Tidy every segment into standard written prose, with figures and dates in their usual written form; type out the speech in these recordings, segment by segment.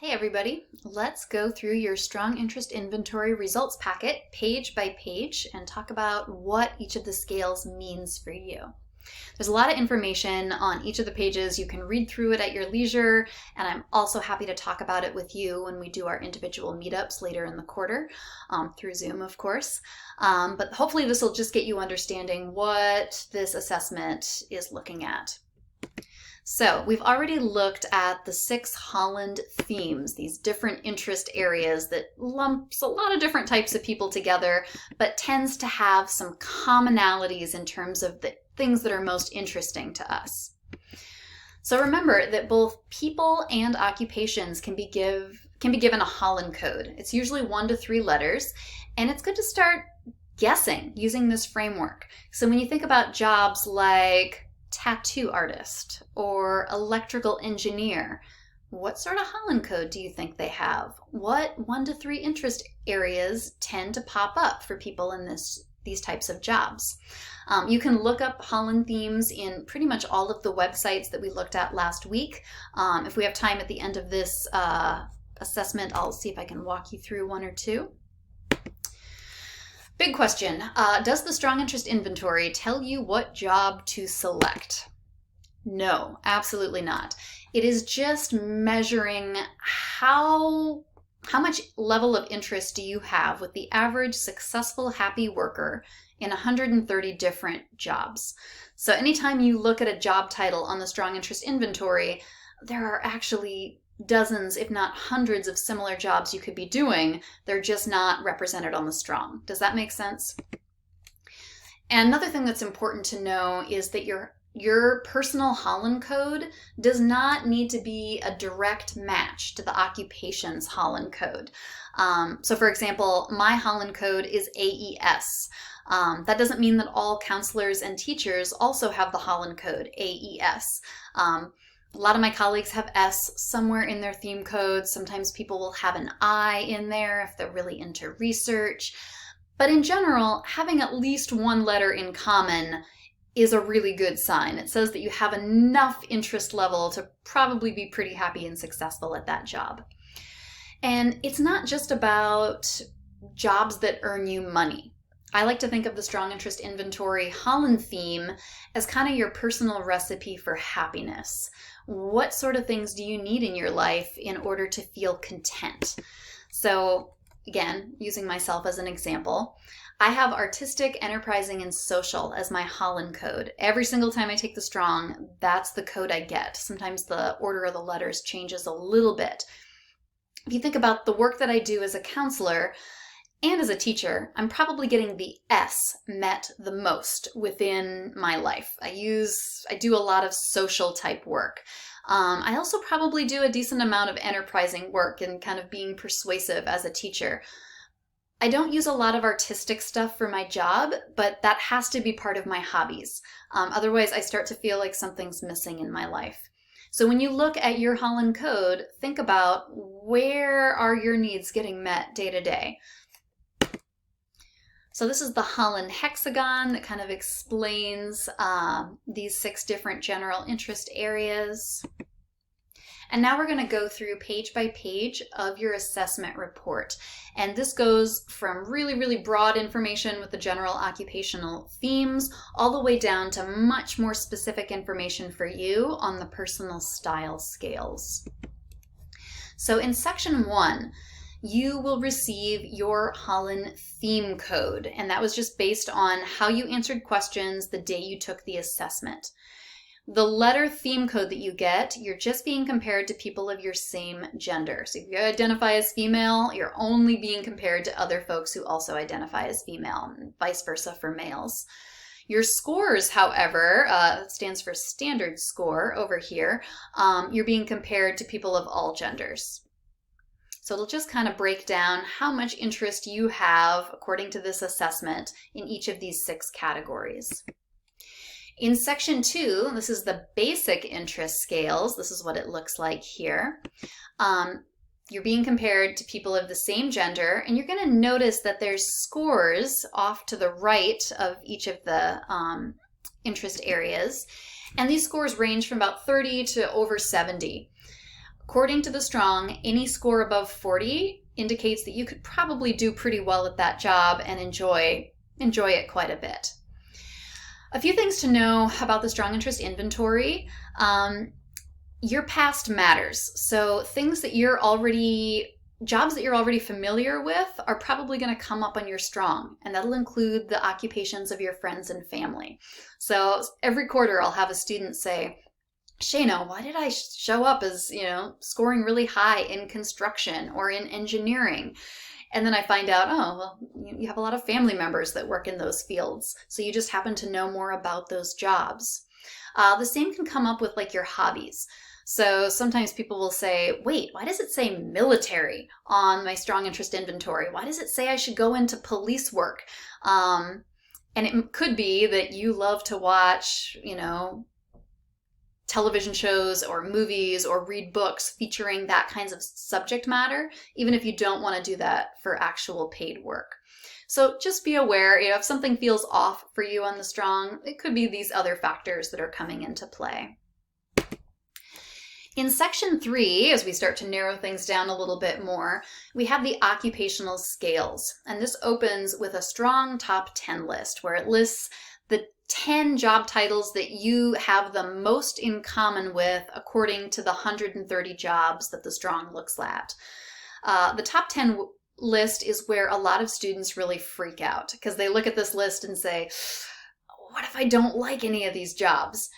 Hey everybody, let's go through your strong interest inventory results packet page by page and talk about what each of the scales means for you. There's a lot of information on each of the pages. You can read through it at your leisure, and I'm also happy to talk about it with you when we do our individual meetups later in the quarter, through Zoom, of course. But hopefully this will just get you understanding what this assessment is looking at. So we've already looked at the 6 Holland themes, these different interest areas that lumps a lot of different types of people together, but tends to have some commonalities in terms of the things that are most interesting to us. So remember that both people and occupations can be given a Holland code. It's usually 1 to 3 letters, and it's good to start guessing using this framework. So when you think about jobs like tattoo artist or electrical engineer, what sort of Holland code do you think they have? What 1 to 3 interest areas tend to pop up for people in these types of jobs? You can look up Holland themes in pretty much all of the websites that we looked at last week. If we have time at the end of this assessment, I'll see if I can walk you through 1 or 2. Big question. Does the strong interest inventory tell you what job to select? No, absolutely not. It is just measuring how much level of interest do you have with the average successful happy worker in 130 different jobs. So anytime you look at a job title on the strong interest inventory, there are actually dozens, if not hundreds, of similar jobs you could be doing. They're just not represented on the strong. Does that make sense? And another thing that's important to know is that your personal Holland code does not need to be a direct match to the occupation's Holland code. So for example, my Holland code is AES. That doesn't mean that all counselors and teachers also have the Holland code AES. A lot of my colleagues have S somewhere in their theme codes. Sometimes people will have an I in there if they're really into research. But in general, having at least 1 letter in common is a really good sign. It says that you have enough interest level to probably be pretty happy and successful at that job. And it's not just about jobs that earn you money. I like to think of the strong interest inventory Holland theme as kind of your personal recipe for happiness. What sort of things do you need in your life in order to feel content? So again, using myself as an example, I have artistic, enterprising, and social as my Holland code. Every single time I take the strong, that's the code I get. Sometimes the order of the letters changes a little bit. If you think about the work that I do as a counselor and as a teacher, I'm probably getting the S met the most within my life. I do a lot of social type work. I also probably do a decent amount of enterprising work and kind of being persuasive as a teacher. I don't use a lot of artistic stuff for my job, but that has to be part of my hobbies. Otherwise, I start to feel like something's missing in my life. So when you look at your Holland code, think about where are your needs getting met day to day. So this is the Holland hexagon that kind of explains these 6 different general interest areas. And now we're going to go through page by page of your assessment report. And this goes from really, really broad information with the general occupational themes all the way down to much more specific information for you on the personal style scales. So in section 1, you will receive your Holland theme code, and that was just based on how you answered questions the day you took the assessment. The letter theme code that you get, you're just being compared to people of your same gender. So if you identify as female, you're only being compared to other folks who also identify as female, and vice versa for males. Your scores, however, stands for standard score over here, you're being compared to people of all genders. So it'll just kind of break down how much interest you have according to this assessment in each of these 6 categories. In section 2, this is the basic interest scales. This is what it looks like here. You're being compared to people of the same gender, and you're going to notice that there's scores off to the right of each of the interest areas. And these scores range from about 30 to over 70. According to the Strong, any score above 40 indicates that you could probably do pretty well at that job and enjoy it quite a bit. A few things to know about the Strong Interest Inventory. Your past matters. So things that jobs that you're already familiar with are probably going to come up on your Strong, and that'll include the occupations of your friends and family. So every quarter I'll have a student say, Shayna, why did I show up as, scoring really high in construction or in engineering? And then I find out, oh, well, you have a lot of family members that work in those fields. So you just happen to know more about those jobs. The same can come up with like your hobbies. So sometimes people will say, wait, why does it say military on my Strong Interest Inventory? Why does it say I should go into police work? And it could be that you love to watch, television shows or movies or read books featuring that kinds of subject matter, even if you don't want to do that for actual paid work. So just be aware, if something feels off for you on the Strong, it could be these other factors that are coming into play. In section 3, as we start to narrow things down a little bit more, we have the occupational scales. And this opens with a Strong top 10 list where it lists the 10 job titles that you have the most in common with according to the 130 jobs that the Strong looks at. The top 10 list is where a lot of students really freak out because they look at this list and say, what if I don't like any of these jobs?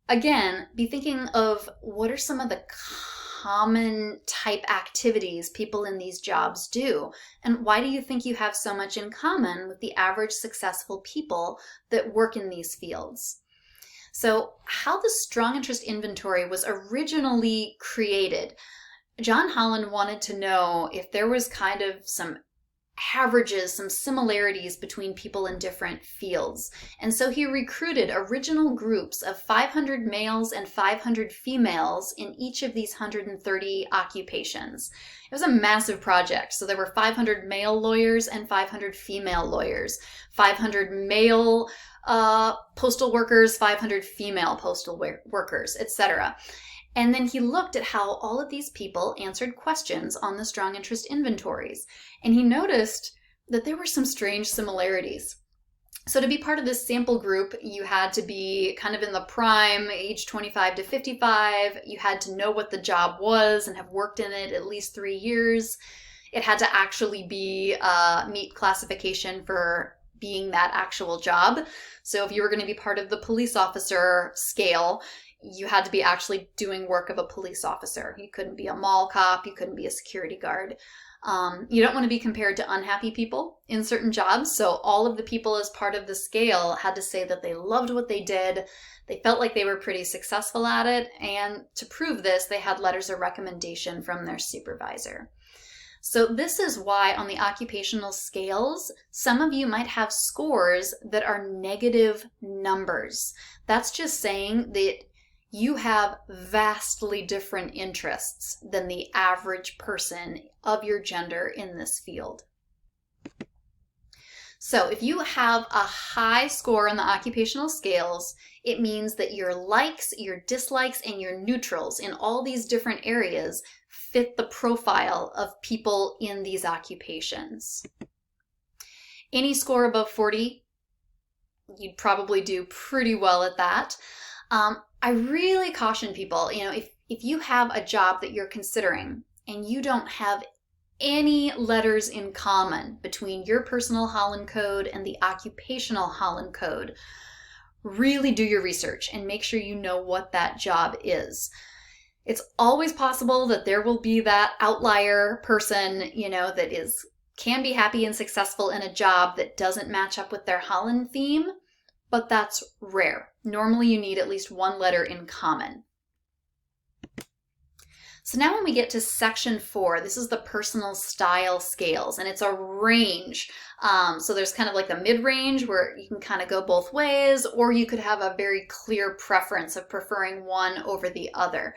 Again, be thinking of what are some of the common type activities people in these jobs do, and why do you think you have so much in common with the average successful people that work in these fields? So how the Strong Interest Inventory was originally created, John Holland wanted to know if there was kind of some averages, some similarities between people in different fields. And so he recruited original groups of 500 males and 500 females in each of these 130 occupations. It was a massive project. So there were 500 male lawyers and 500 female lawyers, 500 male postal workers, 500 female postal workers, etc. And then he looked at how all of these people answered questions on the Strong Interest Inventories. And he noticed that there were some strange similarities. So to be part of this sample group, you had to be kind of in the prime, age 25 to 55. You had to know what the job was and have worked in it at least 3 years. It had to actually be meet classification for being that actual job. So if you were going to be part of the police officer scale, you had to be actually doing work of a police officer. You couldn't be a mall cop. You couldn't be a security guard. You don't want to be compared to unhappy people in certain jobs. So all of the people as part of the scale had to say that they loved what they did. They felt like they were pretty successful at it. And to prove this, they had letters of recommendation from their supervisor. So this is why on the occupational scales, some of you might have scores that are negative numbers. That's just saying that you have vastly different interests than the average person of your gender in this field. So if you have a high score on the occupational scales, it means that your likes, your dislikes, and your neutrals in all these different areas fit the profile of people in these occupations. Any score above 40, you'd probably do pretty well at that. I really caution people, if you have a job that you're considering and you don't have any letters in common between your personal Holland Code and the occupational Holland Code, really do your research and make sure you know what that job is. It's always possible that there will be that outlier person, that can be happy and successful in a job that doesn't match up with their Holland theme. But that's rare. Normally you need at least one letter in common. So now when we get to section 4, this is the personal style scales, and it's a range. So there's kind of like a mid-range where you can kind of go both ways, or you could have a very clear preference of preferring one over the other.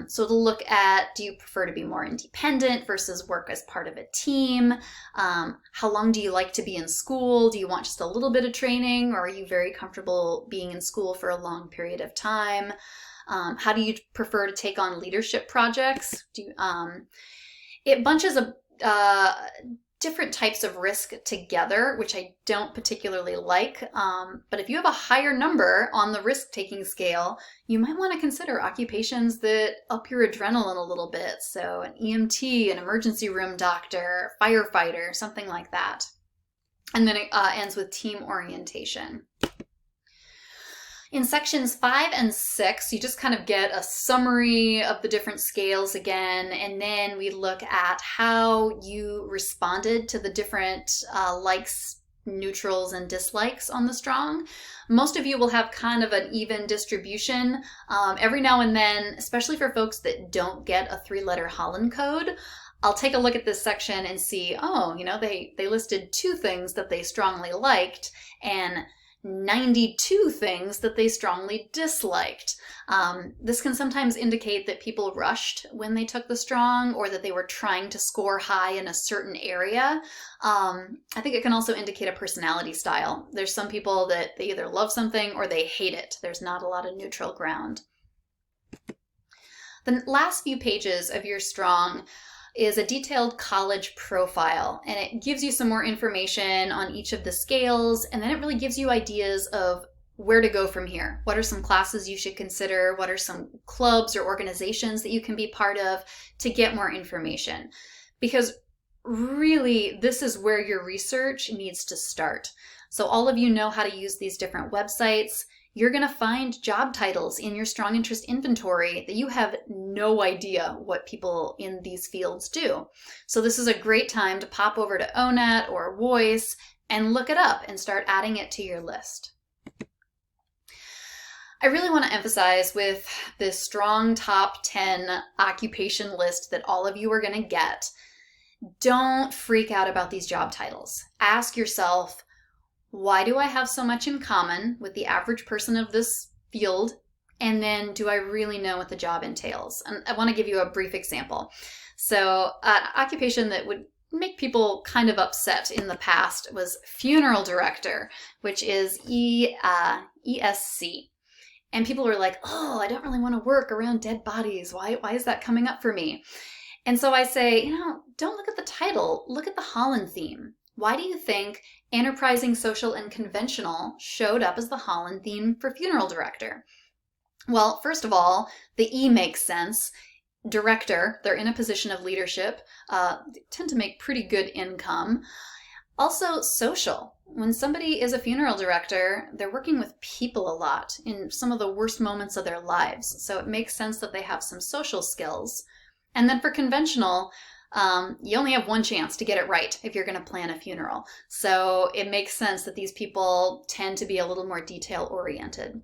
So to look at, do you prefer to be more independent versus work as part of a team? How long do you like to be in school? Do you want just a little bit of training, or are you very comfortable being in school for a long period of time? How do you prefer to take on leadership projects? It bunches of different types of risk together, which I don't particularly like. But if you have a higher number on the risk-taking scale, you might want to consider occupations that up your adrenaline a little bit. So an EMT, an emergency room doctor, firefighter, something like that. And then it ends with team orientation. In sections 5 and 6, you just kind of get a summary of the different scales again, and then we look at how you responded to the different likes, neutrals, and dislikes on the strong. Most of you will have kind of an even distribution. Every now and then, especially for folks that don't get a 3-letter Holland code, I'll take a look at this section and see, oh, they listed 2 things that they strongly liked, and 92 things that they strongly disliked. This can sometimes indicate that people rushed when they took the strong, or that they were trying to score high in a certain area. I think it can also indicate a personality style. There's some people that they either love something or they hate it. There's not a lot of neutral ground. The last few pages of your strong is a detailed college profile, and it gives you some more information on each of the scales, and then it really gives you ideas of where to go from here. What are some classes you should consider? What are some clubs or organizations that you can be part of to get more information? Because really, this is where your research needs to start. So all of you know how to use these different websites. You're going to find job titles in your strong interest inventory that you have no idea what people in these fields do. So this is a great time to pop over to ONET or Voice and look it up and start adding it to your list. I really want to emphasize with this strong top 10 occupation list that all of you are going to get, don't freak out about these job titles. Ask yourself, why do I have so much in common with the average person of this field? And then, do I really know what the job entails? And I want to give you a brief example. So, an occupation that would make people kind of upset in the past was funeral director, which is ESC. And people were like, oh, I don't really want to work around dead bodies. Why is that coming up for me? And so I say, don't look at the title, look at the Holland theme. Why do you think enterprising, social, and conventional showed up as the Holland theme for funeral director? Well, first of all, the E makes sense. Director, they're in a position of leadership, tend to make pretty good income. Also, social. When somebody is a funeral director, they're working with people a lot in some of the worst moments of their lives. So it makes sense that they have some social skills. And then for conventional, you only have one chance to get it right if you're going to plan a funeral. So it makes sense that these people tend to be a little more detail oriented.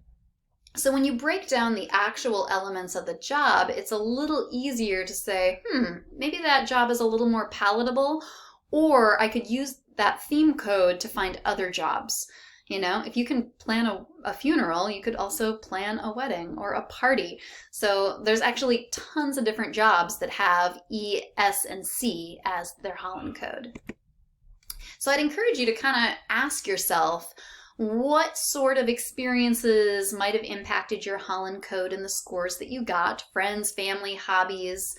So when you break down the actual elements of the job, it's a little easier to say, maybe that job is a little more palatable, or I could use that theme code to find other jobs. If you can plan a funeral, you could also plan a wedding or a party. So there's actually tons of different jobs that have E, S, and C as their Holland code. So I'd encourage you to kind of ask yourself, what sort of experiences might have impacted your Holland code and the scores that you got? Friends, family, hobbies.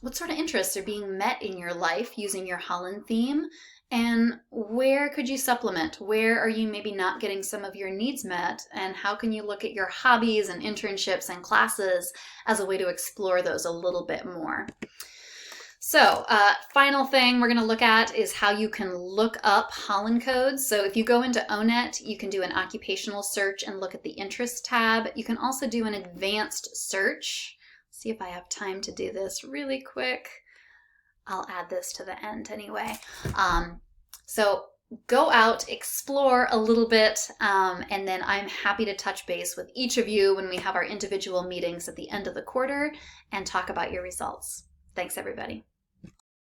What sort of interests are being met in your life using your Holland theme? And where could you supplement? Where are you maybe not getting some of your needs met? And how can you look at your hobbies and internships and classes as a way to explore those a little bit more? So, final thing we're going to look at is how you can look up Holland codes. So if you go into ONET, you can do an occupational search and look at the interest tab. You can also do an advanced search. See if I have time to do this really quick. I'll add this to the end anyway. So go out, explore a little bit, and then I'm happy to touch base with each of you when we have our individual meetings at the end of the quarter and talk about your results. Thanks, everybody.